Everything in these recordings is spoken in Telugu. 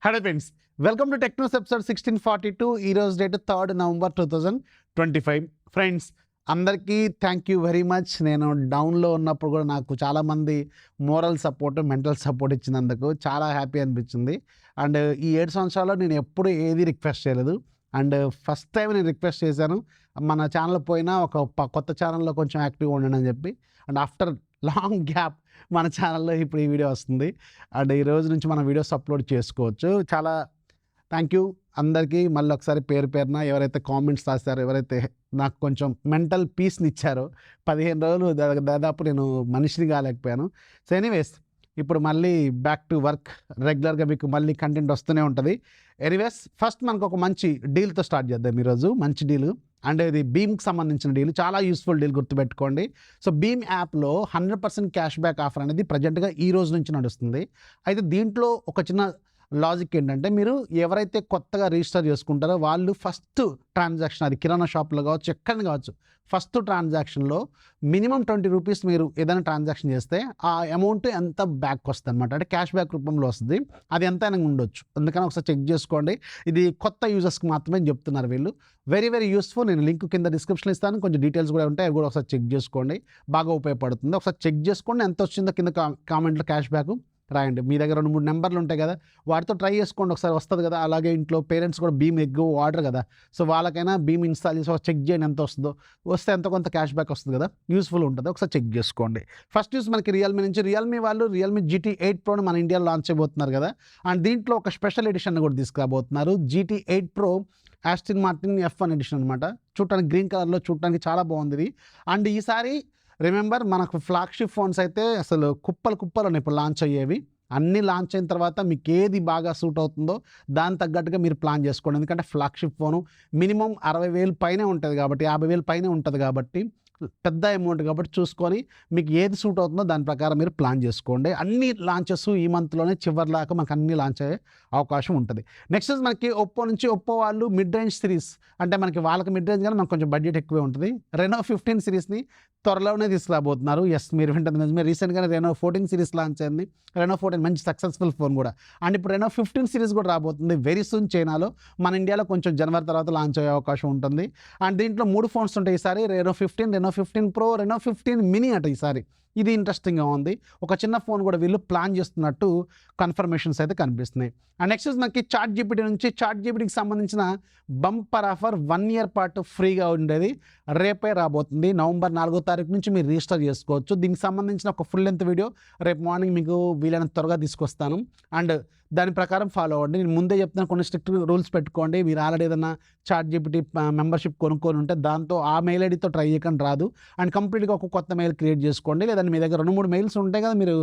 Hello friends, welcome to tech news episode 1642. ఈరోజు డేట్ 3 నవంబర్ 2025. ఫ్రెండ్స్ అందరికీ థ్యాంక్ యూ వెరీ మచ్. నేను డౌన్లో ఉన్నప్పుడు కూడా నాకు చాలామంది మోరల్ సపోర్ట్, మెంటల్ సపోర్ట్ ఇచ్చినందుకు చాలా హ్యాపీ అనిపించింది. అండ్ ఈ 7 సంవత్సరాల్లో నేను ఎప్పుడు ఏది రిక్వెస్ట్ చేయలేదు. అండ్ ఫస్ట్ టైం నేను రిక్వెస్ట్ చేశాను, మన ఛానల్ పోయినా ఒక కొత్త ఛానల్లో కొంచెం యాక్టివ్గా ఉండండి అని చెప్పి. అండ్ ఆఫ్టర్ లాంగ్ గ్యాప్ మన ఛానల్లో ఇప్పుడు ఈ వీడియో వస్తుంది. అండ్ ఈ రోజు నుంచి మనం వీడియోస్ అప్లోడ్ చేసుకోవచ్చు. చాలా థ్యాంక్ యూ అందరికీ. మళ్ళీ ఒకసారి పేరు పేరున ఎవరైతే కామెంట్స్ రాశారో, ఎవరైతే నాకు కొంచెం మెంటల్ పీస్ని ఇచ్చారో, 15 రోజులు దాదాపు నేను మనిషిని కాలేకపోయాను. సో ఎనీవేస్ ఇప్పుడు మళ్ళీ బ్యాక్ టు వర్క్. రెగ్యులర్గా మీకు మళ్ళీ కంటెంట్ వస్తూనే ఉంటుంది. ఎనీవేస్ ఫస్ట్ మనకు ఒక మంచి డీల్తో స్టార్ట్ చేద్దాం ఈరోజు. మంచి డీల్, అండ్ ఇది భీమ్కి సంబంధించిన డీల్, చాలా యూస్ఫుల్ డీల్, గుర్తుపెట్టుకోండి. సో భీమ్ యాప్లో 100% క్యాష్ బ్యాక్ ఆఫర్ అనేది ప్రజెంట్గా ఈ రోజు నుంచి నడుస్తుంది. అయితే దీంట్లో ఒక చిన్న లాజిక్ ఏంటంటే, మీరు ఎవరైతే కొత్తగా రిజిస్టర్ చేసుకుంటారో వాళ్ళు ఫస్ట్ ట్రాన్సాక్షన్, అది కిరాణా షాప్లో కావచ్చు, ఎక్కడైనా కావచ్చు, ఫస్ట్ ట్రాన్సాక్షన్లో మినిమం 20 రూపీస్ మీరు ఏదైనా ట్రాన్సాక్షన్ చేస్తే ఆ అమౌంట్ ఎంత బ్యాక్ వస్తుంది అనమాట. అంటే క్యాష్ బ్యాక్ రూపంలో వస్తుంది. అది ఎంతైనా ఉండొచ్చు. అందుకని ఒకసారి చెక్ చేసుకోండి. ఇది కొత్త యూజర్స్కి మాత్రమే చెప్తున్నారు వీళ్ళు. Very very useful. నేను లింక్ కింద డిస్క్రిప్షన్లో ఇస్తాను. కొంచెం డీటెయిల్స్ కూడా ఉంటాయి, అవి కూడా ఒకసారి చెక్ చేసుకోండి. బాగా ఉపయోగపడుతుంది. ఒకసారి చెక్ చేసుకోండి. ఎంత వచ్చిందో కింద కామెంట్లో క్యాష్ బ్యాక్ రాయండి. మీ దగ్గర 2-3 నెంబర్లు ఉంటాయి కదా, వాటితో ట్రై చేసుకోండి. ఒకసారి వస్తుంది కదా. అలాగే ఇంట్లో పేరెంట్స్ కూడా భీమ్ ఎక్కువ వాడరు కదా, సో వాళ్ళకైనా భీమ్ ఇన్స్టాల్ చేసి చెక్ చేయండి ఎంత వస్తుందో. వస్తే ఎంతో కొంత క్యాష్ బ్యాక్ వస్తుంది కదా, యూస్ఫుల్ ఉంటుంది. ఒకసారి చెక్ చేసుకోండి. ఫస్ట్ న్యూస్ మనకి రియల్మీ నుంచి. రియల్మీ వాళ్ళు రియల్మీ GT 8 Proని మన ఇండియాలో లాంచ్ చేయబోతున్నారు కదా. అండ్ దీంట్లో ఒక స్పెషల్ ఎడిషన్ కూడా తీసుకురాబోతున్నారు. GT 8 Pro Aston Martin F1 edition అనమాట. చూడటానికి గ్రీన్ కలర్లో చూడటానికి చాలా బాగుంది ఇది. అండ్ ఈసారి రిమెంబర్, మనకు ఫ్లాగ్షిప్ ఫోన్స్ అయితే అసలు కుప్పలు ఉన్నాయి ఇప్పుడు లాంచ్ అయ్యేవి. అన్నీ లాంచ్ అయిన తర్వాత మీకు ఏది బాగా సూట్ అవుతుందో దాని తగ్గట్టుగా మీరు ప్లాన్ చేసుకోండి. ఎందుకంటే ఫ్లాగ్షిప్ ఫోను మినిమం 60,000 పైనే ఉంటుంది కాబట్టి, 50,000 పైనే ఉంటుంది కాబట్టి, పెద్ద అమౌంట్ కాబట్టి చూసుకొని మీకు ఏది సూట్ అవుతుందో దాని ప్రకారం మీరు ప్లాన్ చేసుకోండి. అన్ని లాంచెస్ ఈ మంత్లోనే చివరిలాగా మనకు అన్ని లాంచ్ అయ్యే అవకాశం ఉంటుంది. నెక్స్ట్ మనకి ఒప్పో నుంచి. ఒప్పో వాళ్ళు మిడ్ రేంజ్ సిరీస్, అంటే వాళ్ళకి మిడ్ రేంజ్ కానీ మనకు కొంచెం బడ్జెట్ ఎక్కువే ఉంటుంది. రెనో 15 సిరీస్ని త్వరలోనే తీసుకురాబోతున్నారు. ఎస్, మీరు వింటుంది నిజమే. రీసెంట్గానే రెనో 14 సిరీస్ లాంచ్ అయింది. రెనో 14 మంచి సక్సెస్ఫుల్ ఫోన్ కూడా. అండ్ ఇప్పుడు రెనో 15 సిరీస్ కూడా రాబోతుంది వెరీ సూన్. చైనాలో, మన ఇండియాలో కొంచెం జనవరి తర్వాత లాంచ్ అయ్యే అవకాశం ఉంటుంది. అండ్ దీంట్లో 3 ఫోన్స్ ఉంటాయి ఈసారి. Reno 15, Reno 15 Pro, Reno 15 mini అట ఈసారి. ఇది ఇంట్రెస్టింగ్గా ఉంది. ఒక చిన్న ఫోన్ కూడా వీళ్ళు ప్లాన్ చేస్తున్నట్టు కన్ఫర్మేషన్స్ అయితే కనిపిస్తున్నాయి. అండ్ నెక్స్ట్ మనకి చాట్ జీపీటీ నుంచి. చాట్ జీపీటీకి సంబంధించిన బంపర్ ఆఫర్ 1 year పాటు ఫ్రీగా ఉండేది రేపే రాబోతుంది. నవంబర్ 4వ తారీఖు నుంచి మీరు రిజిస్టర్ చేసుకోవచ్చు. దీనికి సంబంధించిన ఒక ఫుల్ లెంత్ వీడియో రేపు మార్నింగ్ మీకు వీలైనంత త్వరగా తీసుకొస్తాను. అండ్ దాని ప్రకారం ఫాలో అవ్వండి. నేను ముందే చెప్తాను, కొన్ని స్ట్రిక్ట్ రూల్స్ పెట్టుకోండి. మీరు ఆల్రెడీ ఏదైనా చాట్ జీపీటీ మెంబర్షిప్ కొనుక్కొని ఉంటే దాంతో ఆ మెయిల్ ఐడితో ట్రై చేయకుండా రాదు. అండ్ కంప్లీట్గా ఒక కొత్త మెయిల్ క్రియేట్ చేసుకోండి. లేదంటే మీ దగ్గర 2-3 మెయిల్స్ ఉంటాయి కదా, మీరు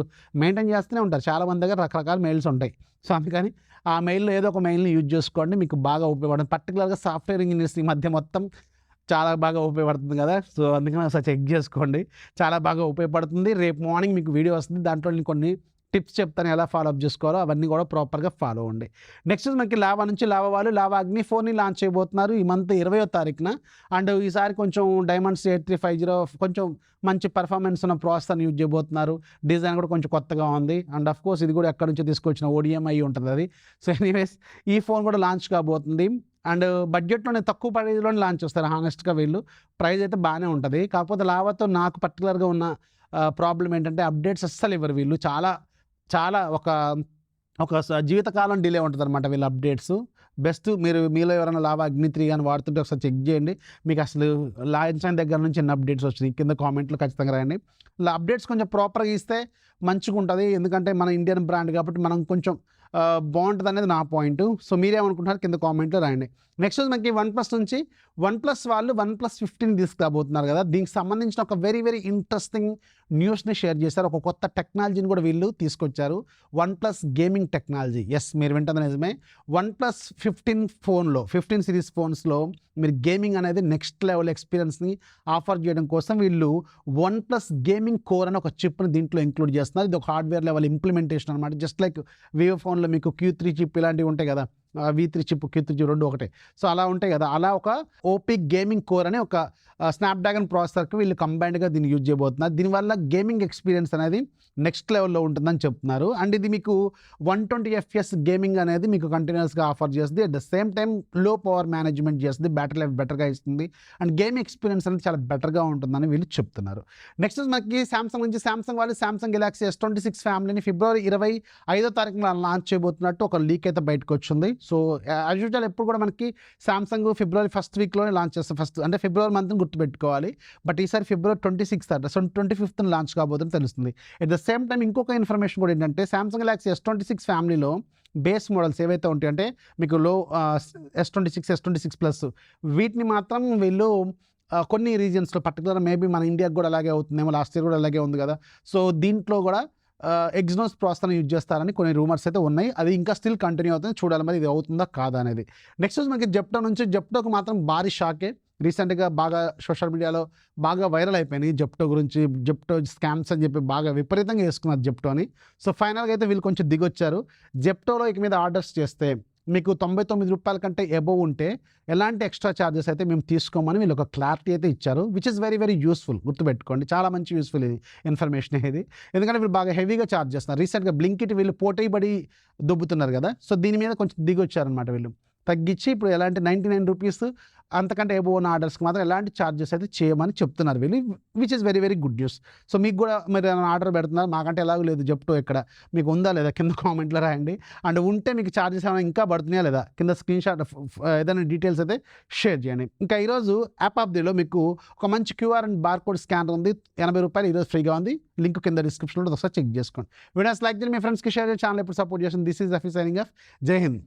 మెయింటైన్ చేస్తూనే ఉంటారు. చాలామంది దగ్గర రకరకాల మెయిల్స్ ఉంటాయి. సో అందుకని ఆ మెయిల్లో ఏదో ఒక మెయిల్ని యూజ్ చేసుకోండి, మీకు బాగా ఉపయోగపడుతుంది. పర్టికులర్గా సాఫ్ట్వేర్ ఇంజనీర్స్ ఈ మధ్య మొత్తం చాలా బాగా ఉపయోగపడుతుంది కదా. సో అందుకని ఒకసారి చెక్ చేసుకోండి, చాలా బాగా ఉపయోగపడుతుంది. రేపు మార్నింగ్ మీకు వీడియో వస్తుంది, దాంట్లో నేను కొన్ని టిప్స్ చెప్తాను ఎలా ఫాలో అప్ చేసుకోవాలో, అవన్నీ కూడా ప్రాపర్గా ఫాలో అవ్వండి. నెక్స్ట్ మనకి లావా నుంచి. లావా వాళ్ళు లావా అగ్ని 4ని లాంచ్ చేయబోతున్నారు ఈ మంత్ 20వ తారీఖున. అండ్ ఈసారి కొంచెం డైమండ్స్ 8350 కొంచెం మంచి పర్ఫార్మెన్స్ ఉన్న ప్రాసెసర్ని యూజ్ చేయబోతున్నారు. డిజైన్ కూడా కొంచెం కొత్తగా ఉంది. అండ్ ఆఫ్ కోర్స్ ఇది కూడా ఎక్కడి నుంచో తీసుకొచ్చిన ODM అయ్యి ఉంటుంది అది. సో ఎనీవేస్ ఈ ఫోన్ కూడా లాంచ్ కాబోతుంది. అండ్ బడ్జెట్లోనే తక్కువ ప్రైజ్లోనే లాంచ్ చేస్తారు హానెస్ట్గా వీళ్ళు. ప్రైస్ అయితే బాగానే ఉంటుంది. కాకపోతే లావాతో నాకు పర్టికులర్గా ఉన్న ప్రాబ్లం ఏంటంటే, అప్డేట్స్ అస్సలు ఇవ్వరు వీళ్ళు. చాలా ఒక జీవితకాలం డిలే ఉంటుంది అనమాట వీళ్ళ అప్డేట్స్. బెస్ట్ మీలో ఎవరైనా లావా అగ్ని 3 కానీ వాడుతుంటే ఒకసారి చెక్ చేయండి. మీకు అసలు లాంచ్ అయిన దగ్గర నుంచి ఎన్ని అప్డేట్స్ వచ్చినాయి కింద కామెంట్లో ఖచ్చితంగా రాయండి. ఇలా అప్డేట్స్ కొంచెం ప్రాపర్గా ఇస్తే మంచిగా ఉంటుంది. ఎందుకంటే మన ఇండియన్ బ్రాండ్ కాబట్టి మనం కొంచెం బాగుంటుంది అనేది నా పాయింట్. సో మీరేమనుకుంటున్నారు కింద కామెంట్లో రాయండి. నెక్స్ట్ మనకి OnePlus నుంచి. OnePlus వాళ్ళు OnePlus 15 తీసుకురాబోతున్నారు కదా. దీనికి సంబంధించిన ఒక వెరీ వెరీ ఇంట్రెస్టింగ్ న్యూస్ని షేర్ చేశారు. ఒక కొత్త టెక్నాలజీని కూడా వీళ్ళు తీసుకొచ్చారు, OnePlus గేమింగ్ టెక్నాలజీ. ఎస్, మీరు వింటుంది నిజమే. OnePlus 15 సిరీస్ ఫోన్స్లో మీరు గేమింగ్ అనేది నెక్స్ట్ లెవెల్ ఎక్స్పీరియన్స్ని ఆఫర్ చేయడం కోసం వీళ్ళు OnePlus గేమింగ్ కోర్ అని ఒక చిప్ని దీంట్లో ఇంక్లూడ్ చేస్తున్నారు. ఇది ఒక హార్డ్వేర్ లెవెల్ ఇంప్లిమెంటేషన్ అనమాట. జస్ట్ లైక్ వివో ఫోన్లో మీకు Q3 చిప్ ఇలాంటివి ఉంటాయి కదా, V3 చిప్, Q3 చిప్ 2 ఒకటే. సో అలా ఉంటాయి కదా, అలా ఒక ఓపీ గేమింగ్ కోర్ అని ఒక స్నాప్డ్రాగన్ ప్రాసెసర్కి వీళ్ళు కంబైన్డ్గా దీన్ని యూజ్ చేయబోతున్నారు. దీనివల్ల గేమింగ్ ఎక్స్పీరియన్స్ అనేది నెక్స్ట్ లెవెల్లో ఉంటుందని చెప్తున్నారు. అండ్ ఇది మీకు 120 FPS గేమింగ్ అనేది మీకు కంటిన్యూస్గా ఆఫర్ చేస్తుంది. అట్ ద సేమ్ టైం లో పవర్ మేనేజ్మెంట్ చేస్తుంది, బ్యాటరీ లైఫ్ బెటర్గా ఇస్తుంది, అండ్ గేమింగ్ ఎక్స్పీరియన్స్ అనేది చాలా బెటర్గా ఉంటుందని వీళ్ళు చెప్తున్నారు. నెక్స్ట్ మనకి సామ్సంగ్ నుంచి సామ్సంగ్ వాళ్ళు సామ్సంగ్ గెలాక్సీ S26 ఫ్యామిలీని ఫిబ్రవరి 25వ తారీఖున లాంచ్ చేయబోతున్నట్టు ఒక లీక్ అయితే బయటకు వచ్చింది. సో యాజ్ యూజువల్ ఎప్పుడు కూడా మనకి సామ్సంగ్ ఫిబ్రవరి ఫస్ట్ వీక్లోనే లాంచ్ చేస్తారు. ఫస్ట్ అంటే ఫిబ్రవరి మంత్ని గుర్తుపెట్టుకోవాలి, బట్ ఈసారి ఫిబ్రవరి 26 అట, సో 25th లాంచ్ కాబోతుందని తెలుస్తుంది. ఎట్ ద సేమ్ టైం ఇంకొక ఇన్ఫర్మేషన్ కూడా ఏంటంటే సామ్సంగ్ గెలాక్సీ S26 ఫ్యామిలీలో బేస్ మోడల్స్ ఏవైతే ఉంటాయంటే మీకు లో S26 ప్లస్ వీటిని మాత్రం వీళ్ళు కొన్ని రీజియన్స్లో పర్టికులర్ మేబీ మన ఇండియాకి కూడా అలాగే అవుతుందేమో, లాస్ట్ ఇయర్ కూడా అలాగే ఉంది కదా, సో దీంట్లో కూడా ఎగ్జినోస్ ప్రాసెసర్ని యూజ్ చేస్తారని కొన్ని రూమర్స్ అయితే ఉన్నాయి. అది ఇంకా స్టిల్ కంటిన్యూ అవుతుంది, చూడాలి మరి ఇది అవుతుందా కాదా అనేది. నెక్స్ట్ మనకి జెప్టో నుంచి, జెప్టోకి మాత్రం భారీ షాకే. రీసెంట్గా బాగా సోషల్ మీడియాలో బాగా వైరల్ అయిపోయినాయి జెప్టో గురించి, జెప్టో స్కామ్స్ అని చెప్పి బాగా విపరీతంగా వేసుకున్నారు జెప్టోని. సో ఫైనల్గా అయితే వీళ్ళు కొంచెం దిగొచ్చారు. జెప్టోలో ఇక మీద ఆర్డర్స్ చేస్తే మీకు 99 రూపాయల కంటే ఎబోవ్ ఉంటే ఎలాంటి ఎక్స్ట్రా ఛార్జెస్ అయితే మేము తీసుకోమని వీళ్ళు ఒక క్లారిటీ అయితే ఇచ్చారు, which is very very useful. గుర్తుపెట్టుకోండి, చాలా మంచి యూస్ఫుల్ ఇది ఇన్ఫర్మేషన్ ఇది. ఎందుకంటే వీళ్ళు బాగా హెవీగా ఛార్జ్ చేస్తున్నారు. రీసెంట్గా బ్లింకిట్ వీళ్ళు పోటీబడి దొబ్బుతున్నారు కదా, సో దీని మీద కొంచెం దిగొచ్చారనమాట వీళ్ళు. తగ్గించి ఇప్పుడు ఎలాంటి 99 రూపీస్ అంతకంటే ఎబోవ్ ఉన్న ఆర్డర్స్కి మాత్రం ఎలాంటి ఛార్జెస్ అయితే చేయమని చెప్తున్నారు వీళ్ళు, which is very very good news. So మీకు కూడా మీరు ఆర్డర్ పెడుతున్నారు, మాకంటే ఎలాగో లేదు జెప్టో ఇక్కడ, మీకు ఉందా లేదా కింద కామెంట్లో రాయండి. అండ్ ఉంటే మీకు ఛార్జెస్ ఏమైనా ఇంకా పడుతున్నాయా లేదా కింద స్క్రీన్ షాట్ ఏదైనా డీటెయిల్స్ అయితే షేర్ చేయండి. ఇంకా ఈరోజు యాప్ ఆఫ్ దిలో మీకు ఒక మంచి QR అండ్ బార్కోడ్ స్కానర్ ఉంది, 80 రూపాయలు ఈరోజు ఫ్రీగా ఉంది. లింక్ కింద డిస్క్రిప్షన్లో ఒకసారి చెక్ చేసుకోండి. వీడియోస్ లైక్ చేయండి, మీ ఫ్రెండ్స్కి షేర్ చేయండి. ఛానల్ ఎప్పుడు సపోర్ట్ చేయండి. This is Rafi signing off. జై హింద్.